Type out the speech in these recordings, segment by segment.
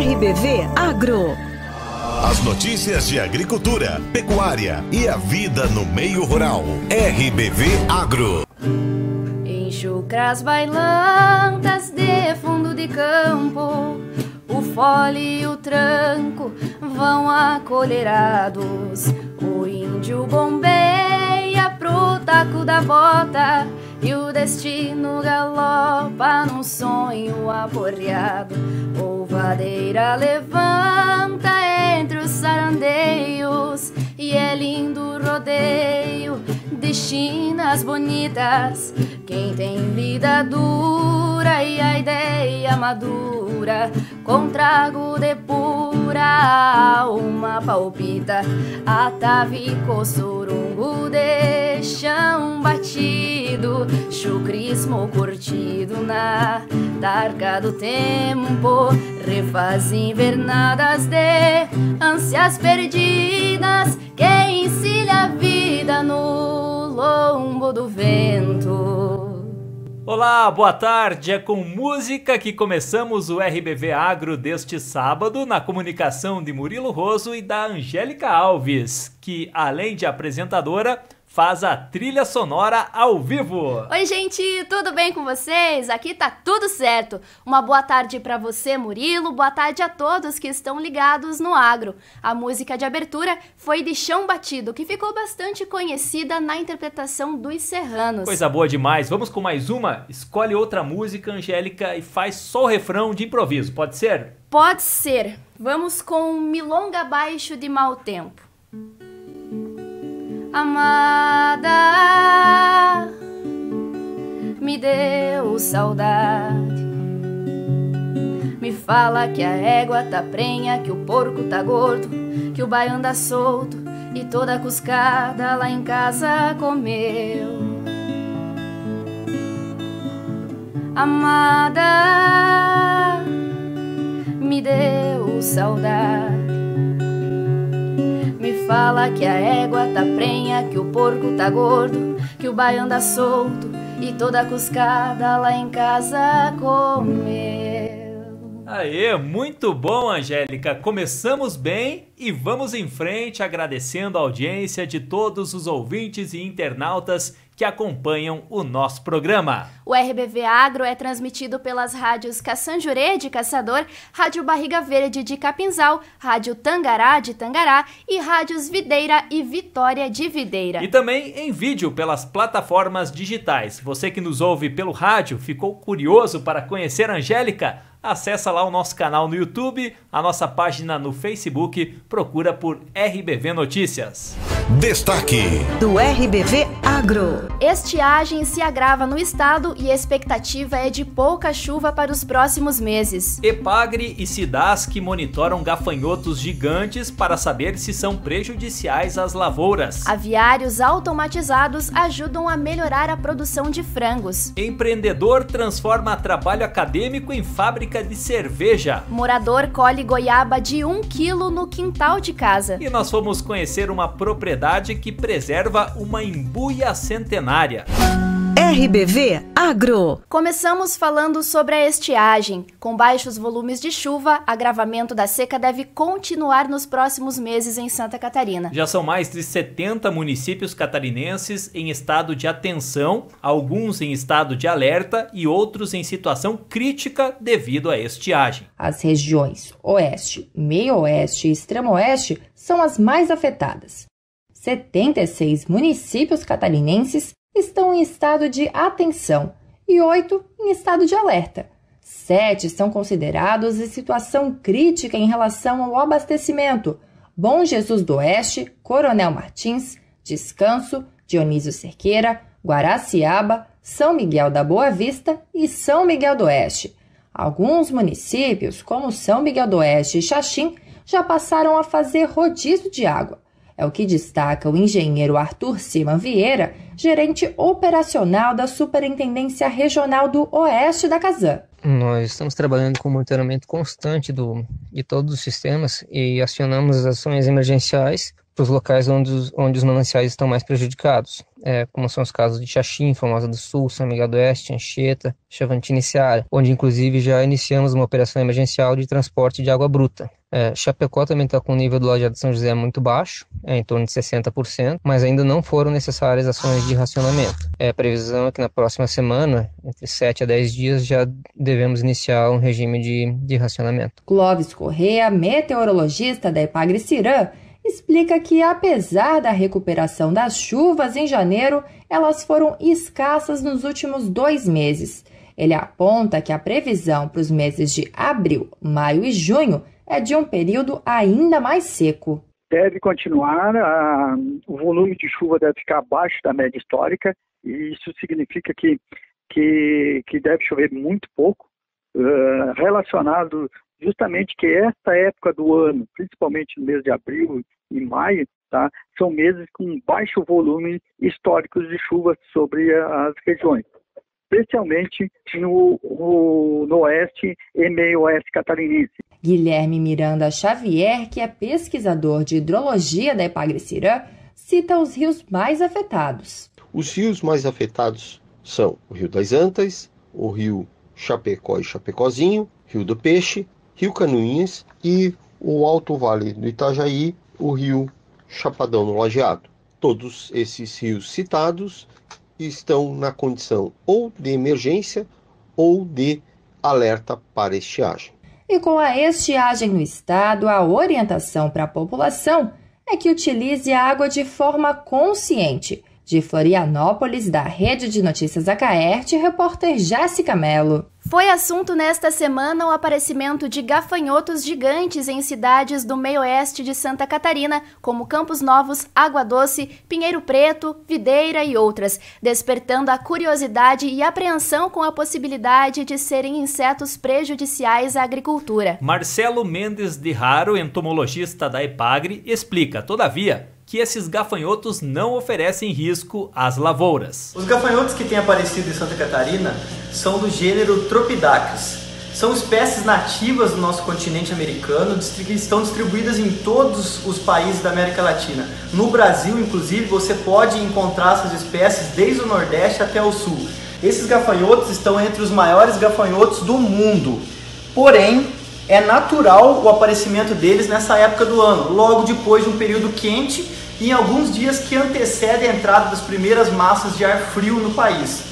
RBV Agro. As notícias de agricultura, pecuária e a vida no meio rural. RBV Agro. Em chucras bailantas de fundo de campo, o fole e o tranco vão acolherados. O índio bombeia pro taco da bota e o destino galopa num sonho aporreado. Polvadeira levanta entre os sarandeios e é lindo o rodeio de chinas bonitas. Quem tem vida dura e a ideia madura, com trago de pura alma palpita. Atavico sorungo de chão batido, chucrismo curtido na targa do tempo. Refaz invernadas de ânsias perdidas, que encilha a vida no lombo do vento. Olá, boa tarde. É com música que começamos o RBV Agro deste sábado, na comunicação de Murilo Roso e da Angélica Alves, que, além de apresentadora, faz a trilha sonora ao vivo. Oi, gente, tudo bem com vocês? Aqui tá tudo certo. Uma boa tarde pra você, Murilo. Boa tarde a todos que estão ligados no agro. A música de abertura foi de Chão Batido, que ficou bastante conhecida na interpretação dos serranos. Coisa boa demais. Vamos com mais uma? Escolhe outra música, Angélica, e faz só o refrão de improviso. Pode ser? Pode ser. Vamos com Milonga Abaixo de Mau Tempo. Amada, me deu saudade. Me fala que a égua tá prenha, que o porco tá gordo, que o baiano anda solto e toda a cuscada lá em casa comeu. Amada, me deu saudade. Me fala que a égua tá prenha, que o porco tá gordo, que o baiano anda solto e toda a cuscada lá em casa comeu. Aê, muito bom, Angélica. Começamos bem e vamos em frente agradecendo a audiência de todos os ouvintes e internautas que acompanham o nosso programa. O RBV Agro é transmitido pelas rádios Caçanjurê de Caçador, Rádio Barriga Verde de Capinzal, Rádio Tangará de Tangará e Rádios Videira e Vitória de Videira. E também em vídeo pelas plataformas digitais. Você que nos ouve pelo rádio, ficou curioso para conhecer a Angélica? Acessa lá o nosso canal no YouTube, a nossa página no Facebook, procura por RBV Notícias. Destaque Do RBV Agro. Estiagem se agrava no estado e a expectativa é de pouca chuva para os próximos meses. Epagre e Cidasc monitoram gafanhotos gigantes para saber se são prejudiciais às lavouras. Aviários automatizados ajudam a melhorar a produção de frangos. Empreendedor transforma trabalho acadêmico em fábrica de cerveja. Morador colhe goiaba de 1 quilo no quintal de casa. E nós fomos conhecer uma propriedade que preserva uma embuia centenária. RBV Agro. Começamos falando sobre a estiagem. Com baixos volumes de chuva, agravamento da seca deve continuar nos próximos meses em Santa Catarina. Já são mais de 70 municípios catarinenses em estado de atenção, alguns em estado de alerta e outros em situação crítica devido à estiagem. As regiões Oeste, Meio-Oeste e Extremo-Oeste são as mais afetadas. 76 municípios catarinenses estão em estado de atenção e 8 em estado de alerta. 7 são considerados em situação crítica em relação ao abastecimento: Bom Jesus do Oeste, Coronel Martins, Descanso, Dionísio Cerqueira, Guaraciaba, São Miguel da Boa Vista e São Miguel do Oeste. Alguns municípios, como São Miguel do Oeste e Xaxim, já passaram a fazer rodízio de água. É o que destaca o engenheiro Arthur Siman Vieira, gerente operacional da Superintendência Regional do Oeste da Casan. Nós estamos trabalhando com monitoramento constante de todos os sistemas e acionamos as ações emergenciais para os locais onde os mananciais estão mais prejudicados, como são os casos de Xaxim, Formosa do Sul, São Miguel do Oeste, Anchieta, Chavantina e Ceará, onde inclusive já iniciamos uma operação emergencial de transporte de água bruta. Chapecó também está com o nível do Lajeado de São José muito baixo, em torno de 60%, mas ainda não foram necessárias ações de racionamento. A previsão é que na próxima semana, entre 7 a 10 dias, já devemos iniciar um regime de racionamento. Clóvis Corrêa, meteorologista da Epagre-Cirã, explica que, apesar da recuperação das chuvas em janeiro, elas foram escassas nos últimos 2 meses. Ele aponta que a previsão para os meses de abril, maio e junho é de um período ainda mais seco. Deve continuar, o volume de chuva deve ficar abaixo da média histórica, e isso significa que deve chover muito pouco, relacionado justamente que esta época do ano, principalmente no mês de abril e maio, tá, são meses com baixo volume históricos de chuva sobre as regiões, especialmente no oeste e meio oeste catarinense. Guilherme Miranda Xavier, que é pesquisador de hidrologia da Epagre-Cirã, cita os rios mais afetados. Os rios mais afetados são o Rio das Antas, o Rio Chapecó e Chapecozinho, Rio do Peixe, Rio Canoinhas e o Alto Vale do Itajaí, o Rio Chapadão no Lajeado. Todos esses rios citados estão na condição ou de emergência ou de alerta para estiagem. E com a estiagem no estado, a orientação para a população é que utilize a água de forma consciente. De Florianópolis, da Rede de Notícias Acaerte, repórter Jéssica Mello. Foi assunto nesta semana o aparecimento de gafanhotos gigantes em cidades do meio-oeste de Santa Catarina, como Campos Novos, Água Doce, Pinheiro Preto, Videira e outras, despertando a curiosidade e apreensão com a possibilidade de serem insetos prejudiciais à agricultura. Marcelo Mendes de Raro, entomologista da Epagre, explica, todavia, que esses gafanhotos não oferecem risco às lavouras. Os gafanhotos que têm aparecido em Santa Catarina são do gênero Tropidacus. São espécies nativas do nosso continente americano que estão distribuídas em todos os países da América Latina. No Brasil, inclusive, você pode encontrar essas espécies desde o Nordeste até o Sul. Esses gafanhotos estão entre os maiores gafanhotos do mundo. Porém, é natural o aparecimento deles nessa época do ano, logo depois de um período quente e em alguns dias que antecedem a entrada das primeiras massas de ar frio no país.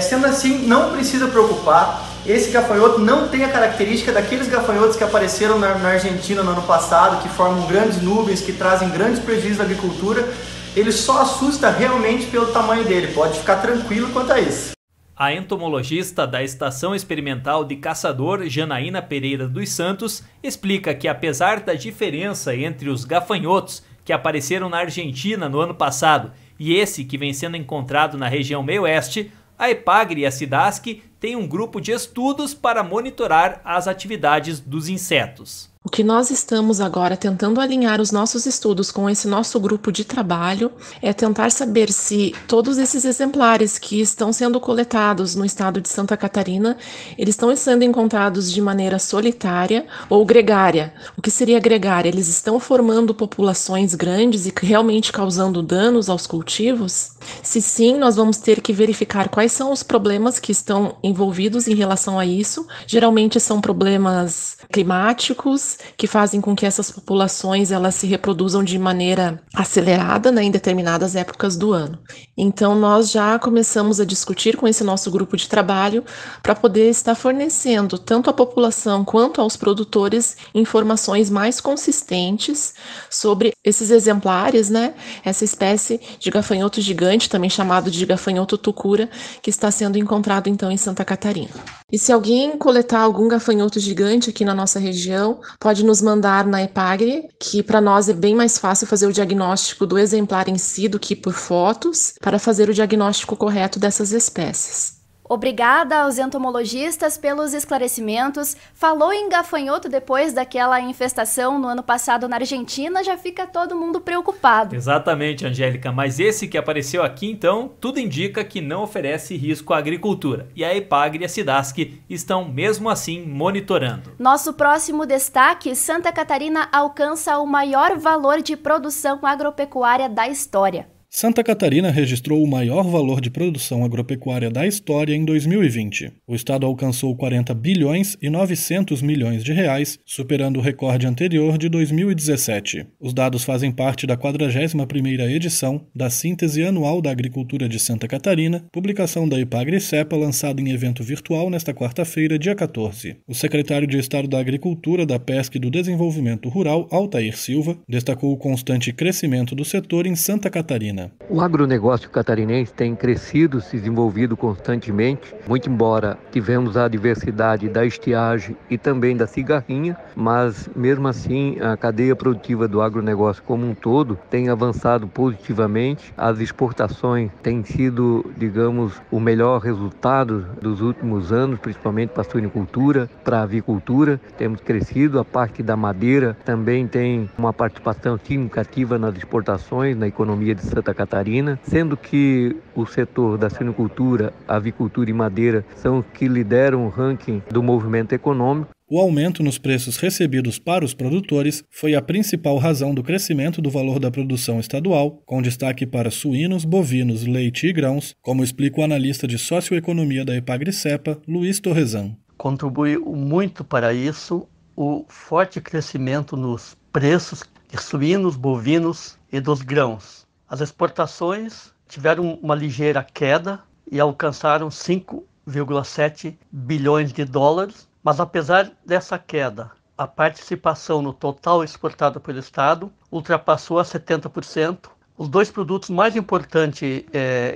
Sendo assim, não precisa preocupar, esse gafanhoto não tem a característica daqueles gafanhotos que apareceram na Argentina no ano passado, que formam grandes nuvens, que trazem grandes prejuízos à agricultura. Ele só assusta realmente pelo tamanho dele, pode ficar tranquilo quanto a isso. A entomologista da Estação Experimental de Caçador, Janaína Pereira dos Santos, explica que apesar da diferença entre os gafanhotos que apareceram na Argentina no ano passado e esse que vem sendo encontrado na região meio-oeste, a Epagre e a Cidasc têm um grupo de estudos para monitorar as atividades dos insetos. O que nós estamos agora tentando alinhar os nossos estudos com esse nosso grupo de trabalho é tentar saber se todos esses exemplares que estão sendo coletados no estado de Santa Catarina, eles estão sendo encontrados de maneira solitária ou gregária. O que seria gregária? Eles estão formando populações grandes e realmente causando danos aos cultivos? Se sim, nós vamos ter que verificar quais são os problemas que estão envolvidos em relação a isso. Geralmente são problemas climáticos, que fazem com que essas populações elas se reproduzam de maneira acelerada, né, em determinadas épocas do ano. Então nós já começamos a discutir com esse nosso grupo de trabalho para poder estar fornecendo tanto à população quanto aos produtores informações mais consistentes sobre esses exemplares, né, essa espécie de gafanhoto gigante, também chamado de gafanhoto tucura, que está sendo encontrado então em Santa Catarina. E se alguém coletar algum gafanhoto gigante aqui na nossa região, pode nos mandar na Epagre, que para nós é bem mais fácil fazer o diagnóstico do exemplar em si do que por fotos, para fazer o diagnóstico correto dessas espécies. Obrigada aos entomologistas pelos esclarecimentos. Falou em gafanhoto depois daquela infestação no ano passado na Argentina, já fica todo mundo preocupado. Exatamente, Angélica, mas esse que apareceu aqui, então, tudo indica que não oferece risco à agricultura. E a EPAGRE e a SIDASC estão mesmo assim monitorando. Nosso próximo destaque: Santa Catarina alcança o maior valor de produção agropecuária da história. Santa Catarina registrou o maior valor de produção agropecuária da história em 2020. O estado alcançou 40 bilhões e 900 milhões de reais, superando o recorde anterior de 2017. Os dados fazem parte da 41ª edição da Síntese Anual da Agricultura de Santa Catarina, publicação da EPAGRE-CEPA, lançada em evento virtual nesta quarta-feira, dia 14. O secretário de Estado da Agricultura, da Pesca e do Desenvolvimento Rural, Altair Silva, destacou o constante crescimento do setor em Santa Catarina. O agronegócio catarinense tem crescido, se desenvolvido constantemente, muito embora tivemos a diversidade da estiagem e também da cigarrinha, mas mesmo assim a cadeia produtiva do agronegócio como um todo tem avançado positivamente. As exportações têm sido, digamos, o melhor resultado dos últimos anos, principalmente para a suinicultura, para a avicultura. Temos crescido, a parte da madeira também tem uma participação significativa nas exportações, na economia de Santa Catarina, sendo que o setor da suinicultura, avicultura e madeira são os que lideram o ranking do movimento econômico. O aumento nos preços recebidos para os produtores foi a principal razão do crescimento do valor da produção estadual, com destaque para suínos, bovinos, leite e grãos, como explica o analista de socioeconomia da EPAGRE-CEPA, Luiz Torrezan. Contribuiu muito para isso o forte crescimento nos preços de suínos, bovinos e dos grãos. As exportações tiveram uma ligeira queda e alcançaram 5,7 bilhões de dólares, mas apesar dessa queda, a participação no total exportado pelo Estado ultrapassou a 70%. Os dois produtos mais importantes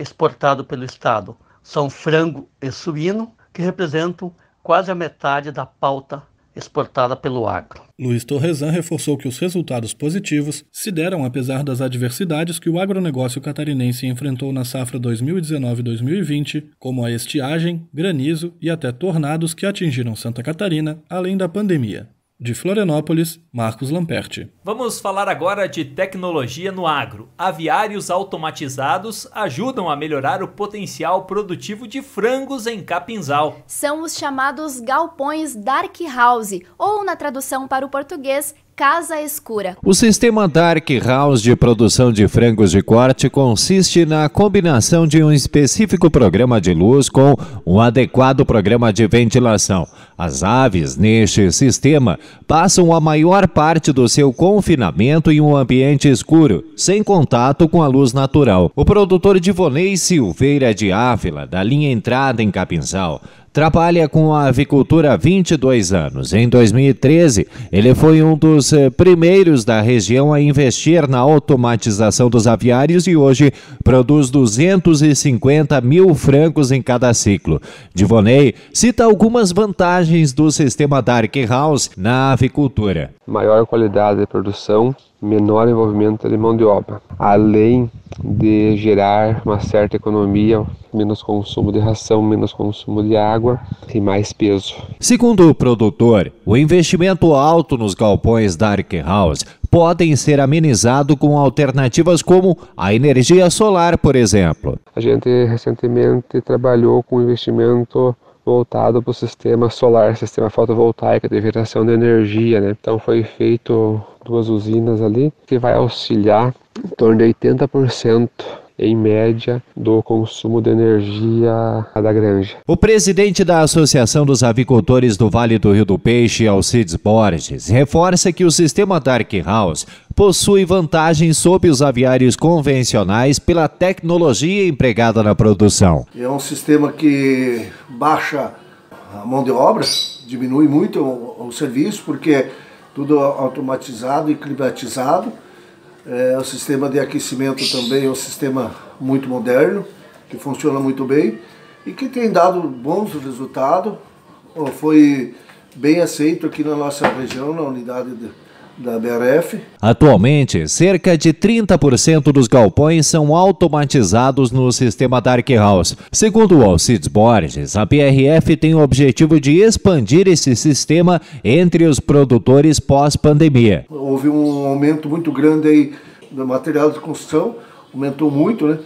exportados pelo Estado são frango e suíno, que representam quase a metade da pauta exportada pelo agro. Luiz Torrezan reforçou que os resultados positivos se deram apesar das adversidades que o agronegócio catarinense enfrentou na safra 2019-2020, como a estiagem, granizo e até tornados que atingiram Santa Catarina, além da pandemia. De Florianópolis, Marcos Lamperti. Vamos falar agora de tecnologia no agro. Aviários automatizados ajudam a melhorar o potencial produtivo de frangos em Capinzal. São os chamados galpões Dark House, ou na tradução para o português, Casa Escura. O sistema Dark House de produção de frangos de corte consiste na combinação de um específico programa de luz com um adequado programa de ventilação. As aves, neste sistema, passam a maior parte do seu confinamento em um ambiente escuro, sem contato com a luz natural. O produtor Divonei Silveira de Ávila, da linha Entrada em Capinzal, trabalha com a avicultura há 22 anos. Em 2013, ele foi um dos primeiros da região a investir na automatização dos aviários e hoje produz 250 mil frangos em cada ciclo. Divonei cita algumas vantagens do sistema Dark House na avicultura. Maior qualidade de produção, menor envolvimento de mão de obra, além de gerar uma certa economia, menos consumo de ração, menos consumo de água e mais peso. Segundo o produtor, o investimento alto nos galpões Dark House podem ser amenizados com alternativas como a energia solar, por exemplo. A gente recentemente trabalhou com investimento voltado para o sistema solar, sistema fotovoltaico de geração de energia, né? Então foi feito 2 usinas ali que vai auxiliar em torno de 80% em média do consumo de energia da granja. O presidente da Associação dos Avicultores do Vale do Rio do Peixe, Alcides Borges, reforça que o sistema Dark House possui vantagens sobre os aviários convencionais pela tecnologia empregada na produção. É um sistema que baixa a mão de obra, diminui muito o serviço, porque é tudo automatizado e climatizado. O sistema de aquecimento também é um sistema muito moderno, que funciona muito bem e que tem dado bons resultados. Foi bem aceito aqui na nossa região, na unidade da BRF. Atualmente, cerca de 30% dos galpões são automatizados no sistema Dark House. Segundo o Alcides Borges, a BRF tem o objetivo de expandir esse sistema entre os produtores pós-pandemia. Houve um aumento muito grande aí do material de construção, aumentou muito, né?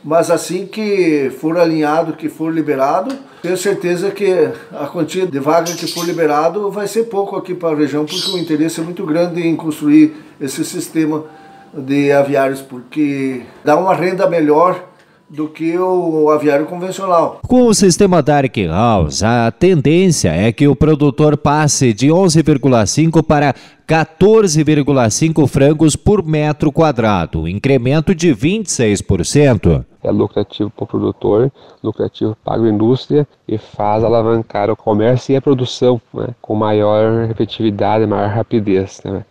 Mas assim que for alinhado, que for liberado, tenho certeza que a quantia de vaga que for liberado vai ser pouco aqui para a região, porque o interesse é muito grande em construir esse sistema de aviários, porque dá uma renda melhor do que o aviário convencional. Com o sistema Dark House, a tendência é que o produtor passe de 11,5 para 14,5 frangos por metro quadrado, incremento de 26%. É lucrativo para o produtor, lucrativo para a agroindústria e faz alavancar o comércio e a produção, né, com maior repetitividade, maior rapidez, né,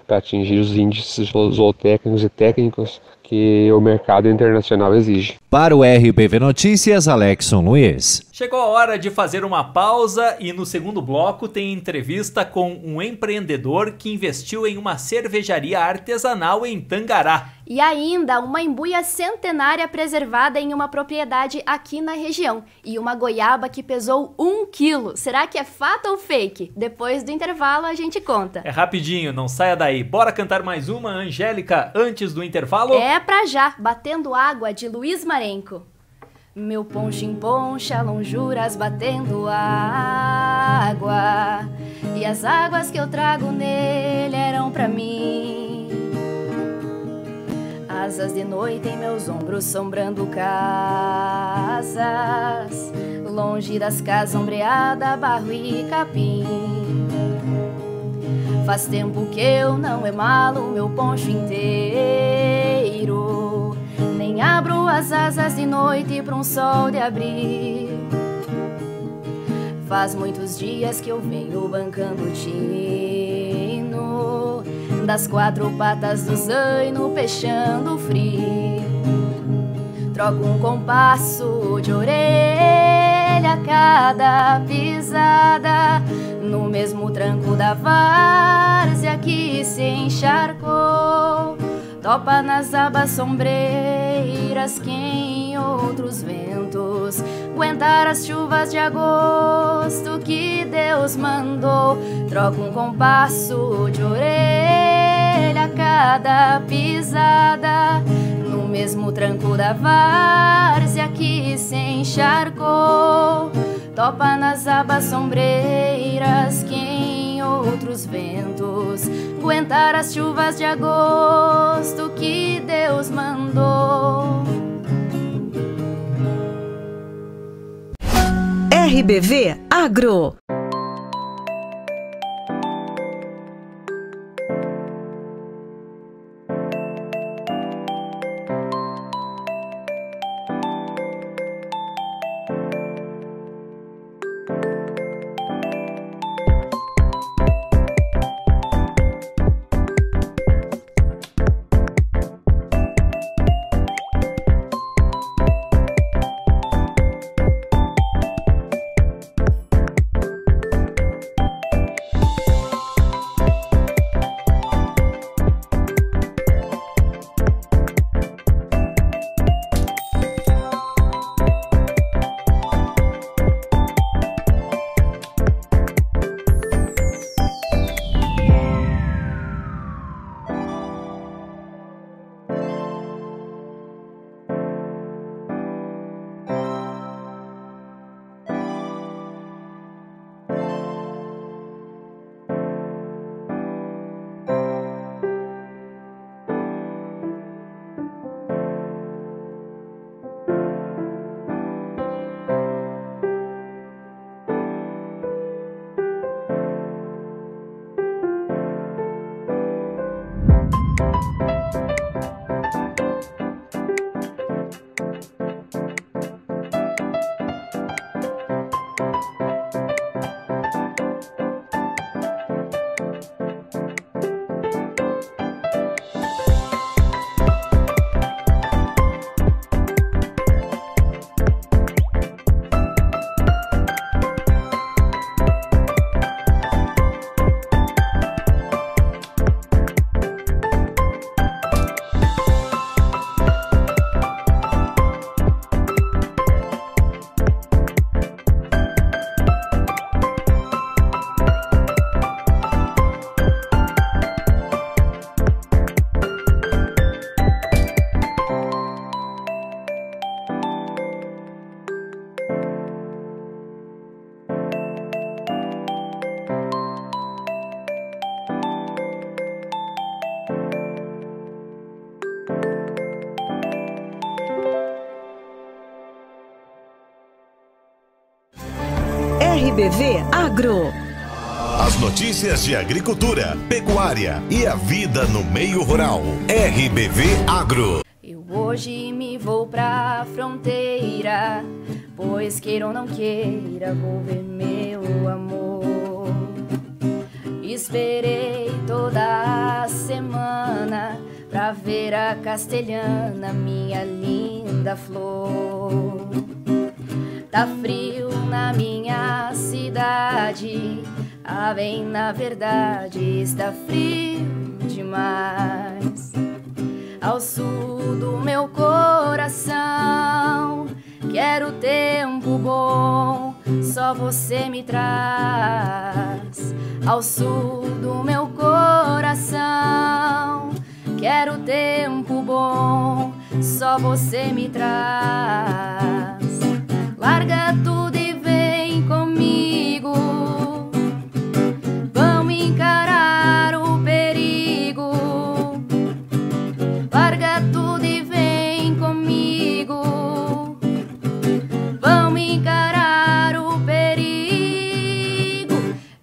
para atingir os índices zootécnicos e técnicos que o mercado internacional exige. Para o RBV Notícias, Alexson Luiz. Chegou a hora de fazer uma pausa e no segundo bloco tem entrevista com um empreendedor que investiu em uma cervejaria artesanal em Tangará. E ainda uma embuia centenária preservada em uma propriedade aqui na região. E uma goiaba que pesou 1 quilo. Será que é fato ou fake? Depois do intervalo a gente conta. É rapidinho, não saia daí. Bora cantar mais uma, Angélica, antes do intervalo? É pra já, Batendo Água, de Luiz Marenco. Meu poncho em poncha, lonjuras batendo água, e as águas que eu trago nele eram pra mim. Asas de noite em meus ombros sombrando casas, longe das casas ombreada, barro e capim. Faz tempo que eu não emalo meu poncho inteiro, nem abro as asas de noite pra um sol de abril. Faz muitos dias que eu venho bancando o tino das 4 patas do zaino, peixando frio. Troco um compasso de orelha a cada pisada, no mesmo tranco da várzea que se encharcou. Topa nas abas sombreiras que em outros ventos aguentar as chuvas de agosto que Deus mandou. Troco um compasso de orelha a cada pisada, no mesmo tranco da várzea que se encharcou. Topa nas abas sombreiras que em outros ventos aguentar as chuvas de agosto que Deus mandou. RBV Agro. RBV Agro. As notícias de agricultura, pecuária e a vida no meio rural. RBV Agro. Eu hoje me vou pra fronteira, pois queira ou não queira, vou ver meu amor. Esperei toda a semana pra ver a castelhana, minha linda flor. Tá frio na minha cidade, ah, bem, na verdade está frio demais. Ao sul do meu coração, quero tempo bom, só você me traz. Ao sul do meu coração, quero tempo bom, só você me traz. Larga tudo e vem comigo, vamos encarar o perigo. Larga tudo e vem comigo, vamos encarar o perigo.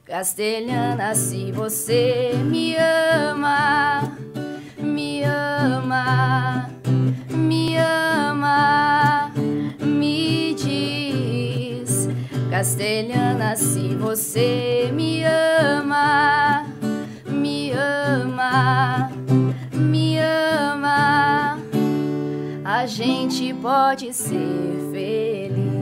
Castelhana, se você me ama, me ama, me ama, me diz. Castelhana, se você me ama, me ama, me ama, a gente pode ser feliz.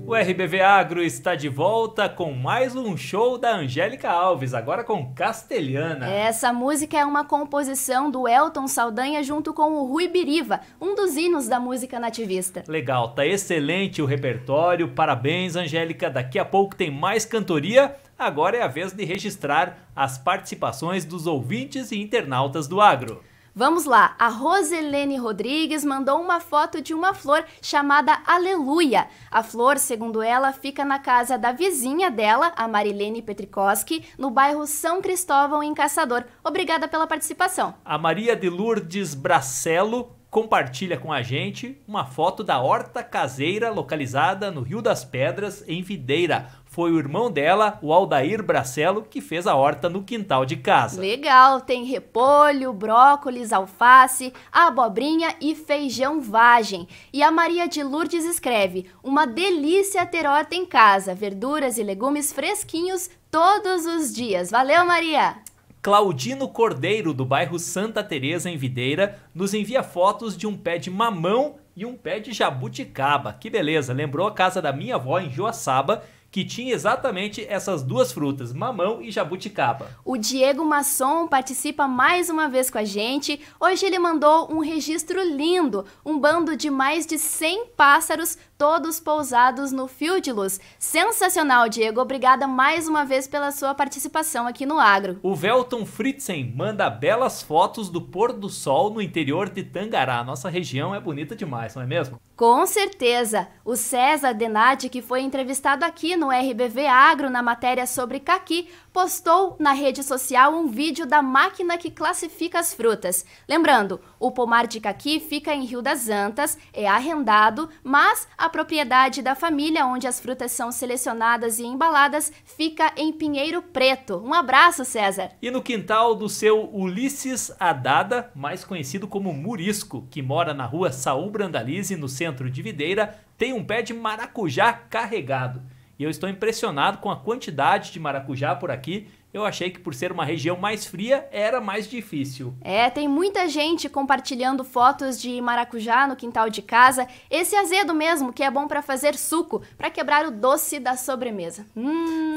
O RBV Agro está de volta com mais um show da Angélica Alves, agora com Castelhana. Essa música é uma composição do Elton Saldanha junto com o Rui Biriva, um dos hinos da música nativista. Legal, tá excelente o repertório, parabéns, Angélica. Daqui a pouco tem mais cantoria. Agora é a vez de registrar as participações dos ouvintes e internautas do agro. Vamos lá, a Roselene Rodrigues mandou uma foto de uma flor chamada Aleluia. A flor, segundo ela, fica na casa da vizinha dela, a Marilene Petrikoski, no bairro São Cristóvão, em Caçador. Obrigada pela participação. A Maria de Lourdes Bracelo compartilha com a gente uma foto da horta caseira localizada no Rio das Pedras, em Videira. Foi o irmão dela, o Aldair Bracelo, que fez a horta no quintal de casa. Legal, tem repolho, brócolis, alface, abobrinha e feijão vagem. E a Maria de Lourdes escreve: uma delícia ter horta em casa, verduras e legumes fresquinhos todos os dias. Valeu, Maria! Claudino Cordeiro, do bairro Santa Teresa, em Videira, nos envia fotos de um pé de mamão e um pé de jabuticaba. Que beleza, lembrou a casa da minha avó em Joaçaba, que tinha exatamente essas duas frutas, mamão e jabuticaba. O Diego Masson participa mais uma vez com a gente. Hoje ele mandou um registro lindo, um bando de mais de 100 pássaros, todos pousados no fio de luz. Sensacional, Diego. Obrigada mais uma vez pela sua participação aqui no Agro. O Velton Fritzen manda belas fotos do pôr do sol no interior de Tangará. Nossa região é bonita demais, não é mesmo? Com certeza. O César Denati, que foi entrevistado aqui no RBV Agro na matéria sobre caqui, postou na rede social um vídeo da máquina que classifica as frutas. Lembrando, o pomar de caqui fica em Rio das Antas, é arrendado, mas a propriedade da família onde as frutas são selecionadas e embaladas fica em Pinheiro Preto. Um abraço, César! E no quintal do seu Ulisses Adada, mais conhecido como Murisco, que mora na rua Saul Brandalize, no centro de Videira, tem um pé de maracujá carregado. E eu estou impressionado com a quantidade de maracujá por aqui. Eu achei que por ser uma região mais fria, era mais difícil. Tem muita gente compartilhando fotos de maracujá no quintal de casa. Esse azedo mesmo, que é bom para fazer suco, para quebrar o doce da sobremesa.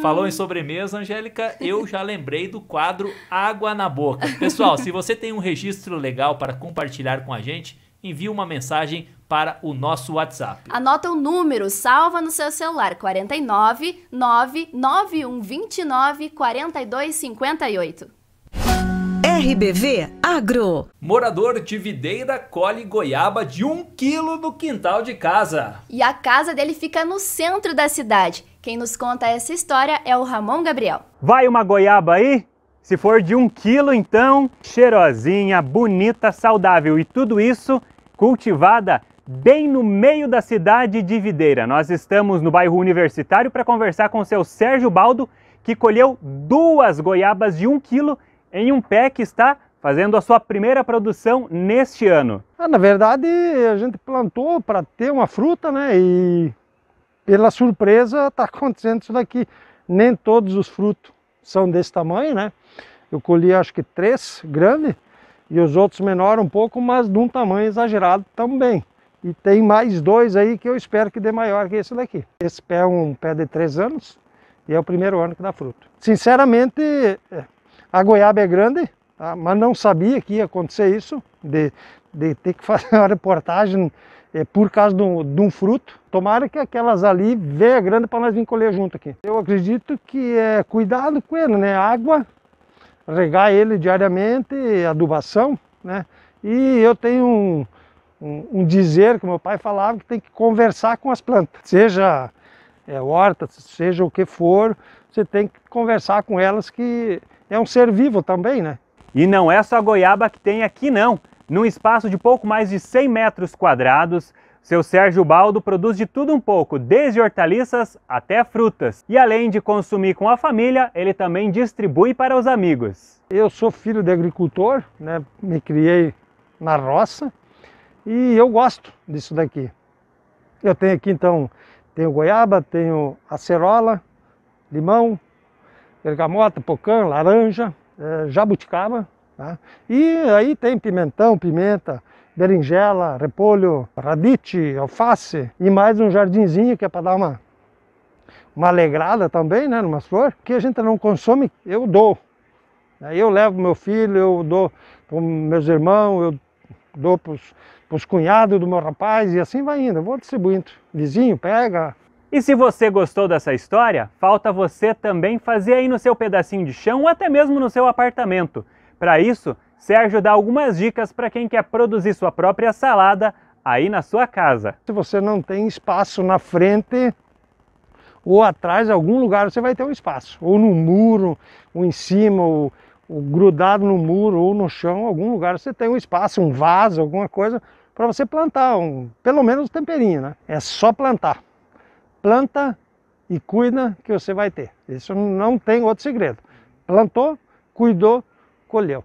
Falou em sobremesa, Angélica, eu já lembrei do quadro Água na Boca. Pessoal, se você tem um registro legal para compartilhar com a gente, envie uma mensagem para o nosso WhatsApp. Anota o número, salva no seu celular, 49 991 29 42 58. RBV Agro. Morador de Videira colhe goiaba de 1 quilo no quintal de casa. E a casa dele fica no centro da cidade. Quem nos conta essa história é o Ramon Gabriel. Vai uma goiaba aí? Se for de 1 quilo, então, cheirosinha, bonita, saudável e tudo isso cultivada bem no meio da cidade de Videira. Nós estamos no bairro Universitário para conversar com o seu Sérgio Baldo, que colheu 2 goiabas de 1 quilo em um pé que está fazendo a sua primeira produção neste ano. Na verdade, a gente plantou para ter uma fruta, né? E pela surpresa está acontecendo isso daqui. Nem todos os frutos são desse tamanho, né? Eu colhi acho que 3 grandes e os outros menores um pouco, mas de um tamanho exagerado também. E tem mais 2 aí que eu espero que dê maior que esse daqui. Esse pé é um pé de 3 anos e é o primeiro ano que dá fruto. Sinceramente, a goiaba é grande, tá? Mas não sabia que ia acontecer isso, de ter que fazer uma reportagem por causa de um fruto. Tomara que aquelas ali venham grande para nós vir colher junto aqui. Eu acredito que é cuidado com ele, né? Água, regar ele diariamente, adubação, né? E eu tenho um dizer que meu pai falava que tem que conversar com as plantas. Seja horta, seja o que for, você tem que conversar com elas, que é um ser vivo também, né? E não é só a goiaba que tem aqui não. Num espaço de pouco mais de 100 metros quadrados, seu Sérgio Baldo produz de tudo um pouco, desde hortaliças até frutas. E além de consumir com a família, ele também distribui para os amigos. Eu sou filho de agricultor, né? Me criei na roça e eu gosto disso daqui. Eu tenho aqui então, tenho goiaba, tenho acerola, limão, bergamota, pocã, laranja, jabuticaba. Tá? E aí tem pimentão, pimenta, berinjela, repolho, radite, alface e mais um jardinzinho que é para dar uma alegrada também, né, numa flor. Que a gente não consome, eu dou. Aí eu levo meu filho, eu dou para meus irmãos, eu dou para os cunhados do meu rapaz e assim vai indo. Eu vou distribuindo. Vizinho pega. E se você gostou dessa história, falta você também fazer aí no seu pedacinho de chão ou até mesmo no seu apartamento. Para isso, Sérgio dá algumas dicas para quem quer produzir sua própria salada aí na sua casa. Se você não tem espaço na frente ou atrás, em algum lugar você vai ter um espaço. Ou no muro, ou em cima, ou grudado no muro, ou no chão, algum lugar você tem um espaço, um vaso, alguma coisa para você plantar, pelo menos um temperinho, né? É só plantar. Planta e cuida que você vai ter. Isso não tem outro segredo. Plantou, cuidou, colheu.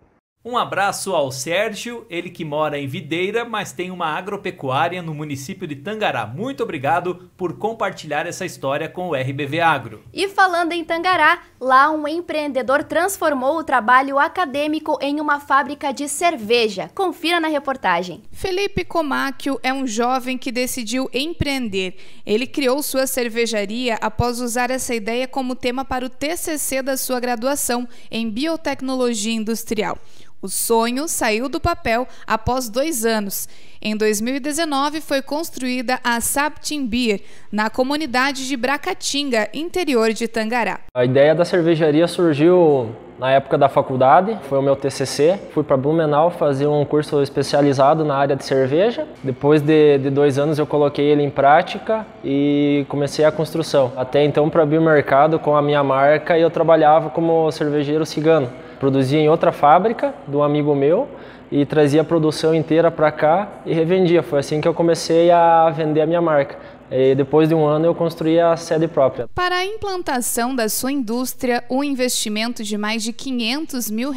Um abraço ao Sérgio, ele que mora em Videira, mas tem uma agropecuária no município de Tangará. Muito obrigado por compartilhar essa história com o RBV Agro. E falando em Tangará, lá um empreendedor transformou o trabalho acadêmico em uma fábrica de cerveja. Confira na reportagem. Felipe Comacchio é um jovem que decidiu empreender. Ele criou sua cervejaria após usar essa ideia como tema para o TCC da sua graduação em Biotecnologia Industrial. O sonho saiu do papel após 2 anos. Em 2019, foi construída a Sabtin Beer, na comunidade de Bracatinga, interior de Tangará. A ideia da cervejaria surgiu na época da faculdade, foi o meu TCC. Fui para Blumenau fazer um curso especializado na área de cerveja. Depois de 2 anos eu coloquei ele em prática e comecei a construção. Até então, para abrir o mercado com a minha marca, eu trabalhava como cervejeiro cigano. Produzia em outra fábrica de um amigo meu e trazia a produção inteira para cá e revendia. Foi assim que eu comecei a vender a minha marca. E depois de 1 ano eu construí a sede própria. Para a implantação da sua indústria, um investimento de mais de R$500 mil,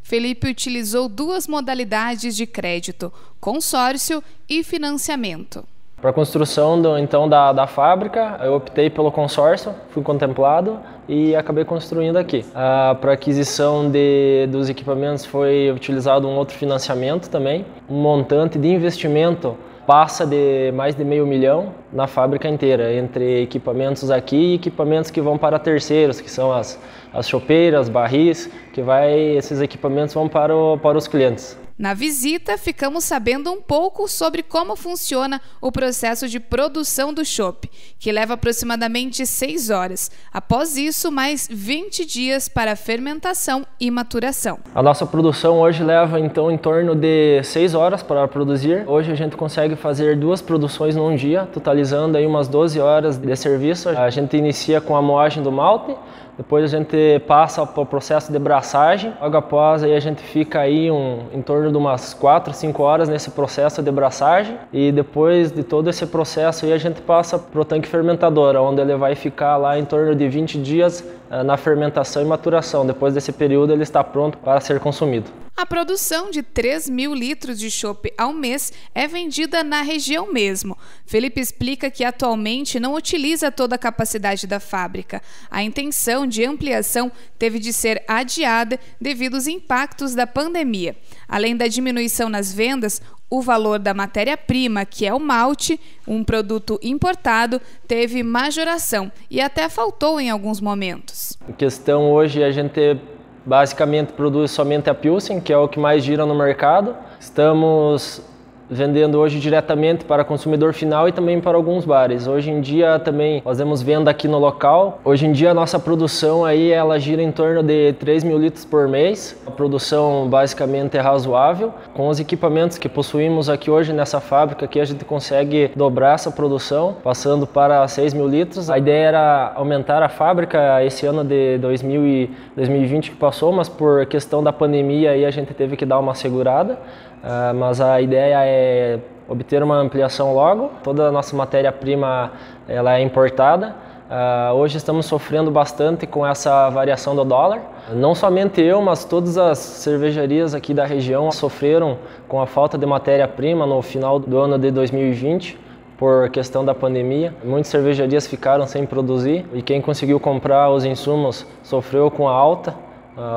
Felipe utilizou 2 modalidades de crédito, consórcio e financiamento. Para a construção da fábrica, eu optei pelo consórcio, fui contemplado e acabei construindo aqui. Para a aquisição dos equipamentos foi utilizado um outro financiamento também. Um montante de investimento passa de mais de R$500 mil na fábrica inteira, entre equipamentos aqui e equipamentos que vão para terceiros, que são as chopeiras, barris, esses equipamentos vão para os clientes. Na visita, ficamos sabendo um pouco sobre como funciona o processo de produção do chopp, que leva aproximadamente 6 horas. Após isso, mais 20 dias para fermentação e maturação. A nossa produção hoje leva então em torno de 6 horas para produzir. Hoje a gente consegue fazer 2 produções num dia, totalizando aí umas 12 horas de serviço. A gente inicia com a moagem do malte. Depois a gente passa para o processo de braçagem. Logo após, aí a gente fica aí em torno de umas 4, 5 horas nesse processo de braçagem. E depois de todo esse processo, aí a gente passa para o tanque fermentador, onde ele vai ficar lá em torno de 20 dias na fermentação e maturação. Depois desse período, ele está pronto para ser consumido. A produção de 3.000 litros de chopp ao mês é vendida na região mesmo. Felipe explica que atualmente não utiliza toda a capacidade da fábrica. A intenção de ampliação teve de ser adiada devido aos impactos da pandemia. Além da diminuição nas vendas, o valor da matéria-prima, que é o malte, um produto importado, teve majoração e até faltou em alguns momentos. A questão hoje, a gente basicamente produz somente a Pilsen, que é o que mais gira no mercado. Estamos vendendo hoje diretamente para consumidor final e também para alguns bares. Hoje em dia também fazemos venda aqui no local. Hoje em dia a nossa produção aí ela gira em torno de 3.000 litros por mês. A produção basicamente é razoável. Com os equipamentos que possuímos aqui hoje nessa fábrica, aqui a gente consegue dobrar essa produção, passando para 6.000 litros. A ideia era aumentar a fábrica esse ano de 2020 que passou, mas por questão da pandemia aí a gente teve que dar uma segurada. Mas a ideia é obter uma ampliação logo. Toda a nossa matéria-prima ela é importada. Hoje estamos sofrendo bastante com essa variação do dólar. Não somente eu, mas todas as cervejarias aqui da região sofreram com a falta de matéria-prima no final do ano de 2020. Por questão da pandemia, muitas cervejarias ficaram sem produzir e quem conseguiu comprar os insumos sofreu com a alta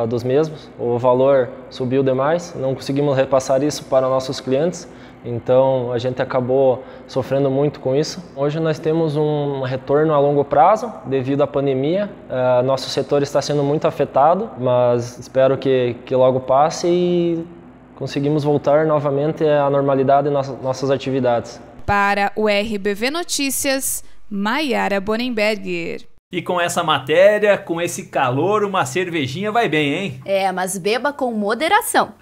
dos mesmos. O valor subiu demais, não conseguimos repassar isso para nossos clientes, então a gente acabou sofrendo muito com isso. Hoje nós temos um retorno a longo prazo devido à pandemia. Nosso setor está sendo muito afetado, mas espero que logo passe e conseguimos voltar novamente à normalidade em nossas atividades. Para o RBV Notícias, Maiara Bonenberger. E com essa matéria, com esse calor, uma cervejinha vai bem, hein? Mas beba com moderação.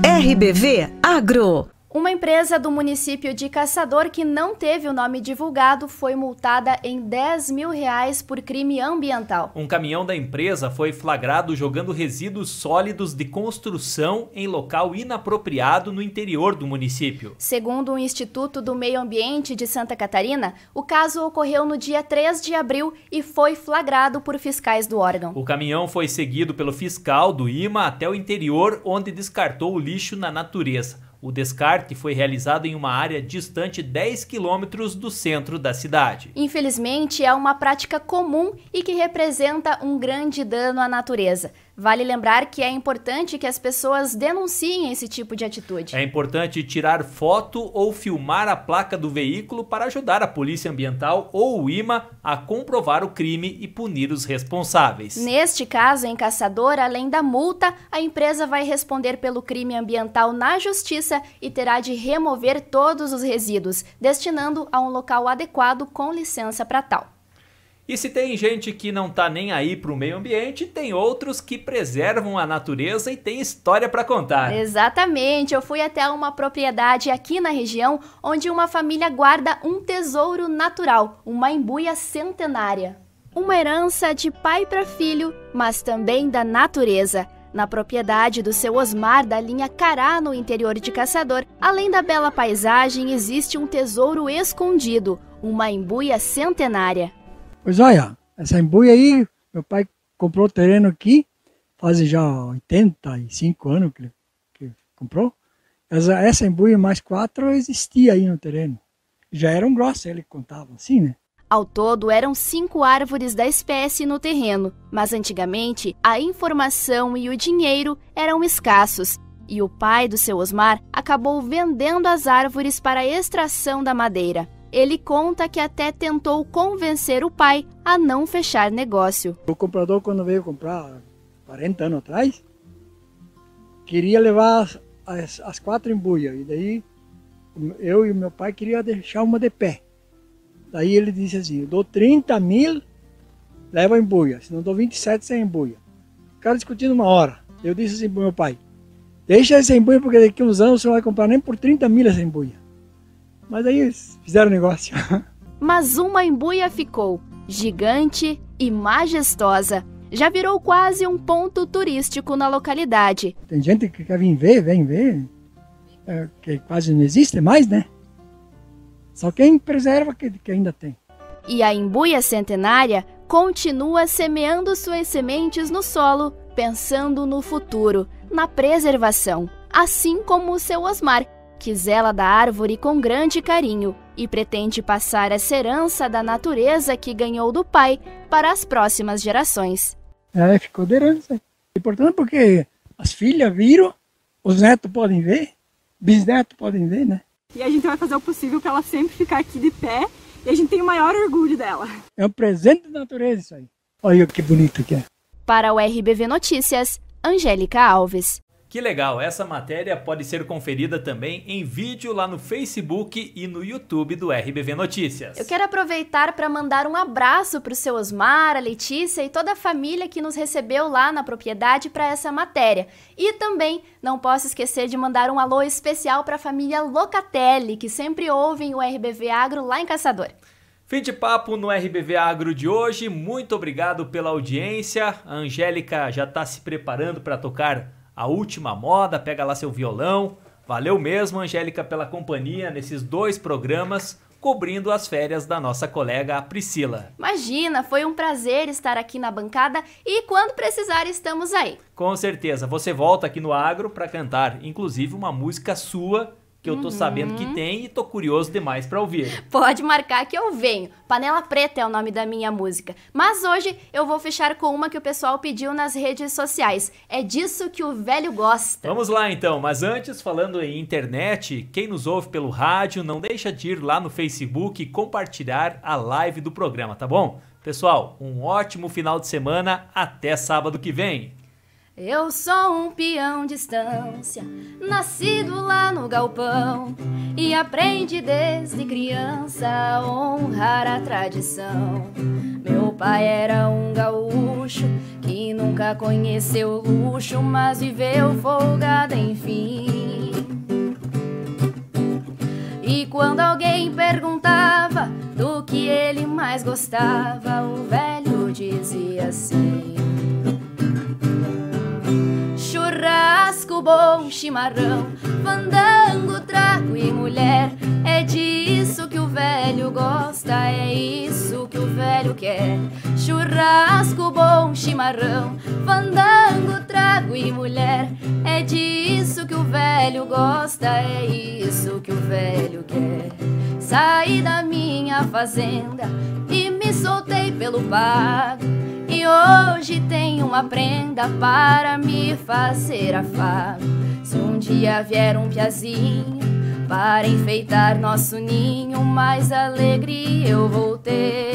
RBV Agro. Uma empresa do município de Caçador que não teve o nome divulgado foi multada em R$10.000 por crime ambiental. Um caminhão da empresa foi flagrado jogando resíduos sólidos de construção em local inapropriado no interior do município. Segundo o Instituto do Meio Ambiente de Santa Catarina, o caso ocorreu no dia 3 de abril e foi flagrado por fiscais do órgão. O caminhão foi seguido pelo fiscal do IMA até o interior, onde descartou o lixo na natureza. O descarte foi realizado em uma área distante 10 quilômetros do centro da cidade. Infelizmente, é uma prática comum e que representa um grande dano à natureza. Vale lembrar que é importante que as pessoas denunciem esse tipo de atitude. É importante tirar foto ou filmar a placa do veículo para ajudar a Polícia Ambiental ou o IMA a comprovar o crime e punir os responsáveis. Neste caso, em Caçador, além da multa, a empresa vai responder pelo crime ambiental na Justiça e terá de remover todos os resíduos, destinando a um local adequado com licença para tal. E se tem gente que não tá nem aí pro meio ambiente, tem outros que preservam a natureza e tem história para contar. Exatamente, eu fui até uma propriedade aqui na região onde uma família guarda um tesouro natural, uma embuia centenária. Uma herança de pai para filho, mas também da natureza. Na propriedade do seu Osmar, da linha Cará, no interior de Caçador, além da bela paisagem, existe um tesouro escondido, uma embuia centenária. Pois olha, essa embuia aí, meu pai comprou o terreno aqui, faz já 85 anos que comprou. Essa embuia mais 4 existia aí no terreno. Já eram grossas, ele contava assim, né? Ao todo, eram 5 árvores da espécie no terreno, mas antigamente a informação e o dinheiro eram escassos. E o pai do seu Osmar acabou vendendo as árvores para a extração da madeira. Ele conta que até tentou convencer o pai a não fechar negócio. O comprador, quando veio comprar 40 anos atrás, queria levar as 4 embuias. E daí eu e meu pai queria deixar uma de pé. Daí ele disse assim, eu dou 30 mil, leva a embuia. Se não dou 27 sem embuia. Ficaram discutindo uma hora. Eu disse assim pro meu pai, deixa essa embuia porque daqui a uns anos você não vai comprar nem por 30 mil essa embuia. Mas aí eles fizeram o negócio. Mas uma embuia ficou, gigante e majestosa. Já virou quase um ponto turístico na localidade. Tem gente que quer vir ver, vem ver, que quase não existe mais, né? Só quem preserva que ainda tem. E a imbuia centenária continua semeando suas sementes no solo, pensando no futuro, na preservação, assim como o seu Osmar, que zela da árvore com grande carinho e pretende passar essa herança da natureza que ganhou do pai para as próximas gerações. Ficou de herança. Importante porque as filhas viram, os netos podem ver, bisnetos podem ver, né? E a gente vai fazer o possível para ela sempre ficar aqui de pé e a gente tem o maior orgulho dela. É um presente da natureza isso aí. Olha que bonito que é. Para o RBV Notícias, Angélica Alves. Que legal, essa matéria pode ser conferida também em vídeo lá no Facebook e no YouTube do RBV Notícias. Eu quero aproveitar para mandar um abraço para o seu Osmar, a Letícia e toda a família que nos recebeu lá na propriedade para essa matéria. E também não posso esquecer de mandar um alô especial para a família Locatelli, que sempre ouvem o RBV Agro lá em Caçador. Fim de papo no RBV Agro de hoje, muito obrigado pela audiência. A Angélica já está se preparando para tocar a última moda, pega lá seu violão. Valeu mesmo, Angélica, pela companhia nesses 2 programas, cobrindo as férias da nossa colega Priscila. Imagina, foi um prazer estar aqui na bancada e quando precisar estamos aí. Com certeza, você volta aqui no Agro para cantar, inclusive uma música sua, que eu tô sabendo que tem e tô curioso demais para ouvir. Pode marcar que eu venho. Panela Preta é o nome da minha música. Mas hoje eu vou fechar com uma que o pessoal pediu nas redes sociais. É disso que o velho gosta. Vamos lá então, mas antes, falando em internet, quem nos ouve pelo rádio, não deixa de ir lá no Facebook e compartilhar a live do programa, tá bom? Pessoal, um ótimo final de semana, até sábado que vem. Eu sou um peão de estância, nascido lá no galpão, e aprendi desde criança a honrar a tradição. Meu pai era um gaúcho que nunca conheceu luxo, mas viveu folgado enfim. E quando alguém perguntava do que ele mais gostava, o velho dizia assim: churrasco, bom chimarrão, fandango, trago e mulher. É disso que o velho gosta, é isso que o velho quer. Churrasco, bom chimarrão, fandango, trago e mulher. É disso que o velho gosta, é isso que o velho quer. Saí da minha fazenda e me soltei pelo pago, e hoje tenho uma prenda para me fazer afago. Se um dia vier um piazinho para enfeitar nosso ninho, mais alegria eu vou ter.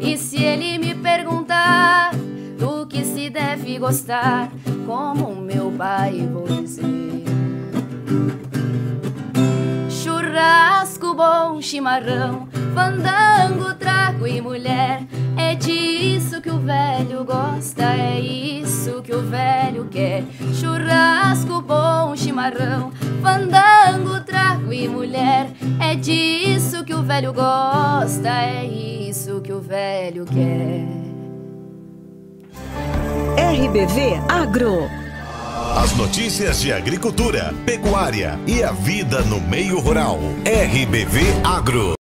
E se ele me perguntar do que se deve gostar, como meu pai vou dizer: churrasco, bom chimarrão, fandango, trago e mulher. É disso que o velho gosta, é isso que o velho quer. Churrasco, bom chimarrão, fandango, trago e mulher. É disso que o velho gosta, é isso que o velho quer. RBV Agro. As notícias de agricultura, pecuária e a vida no meio rural. RBV Agro.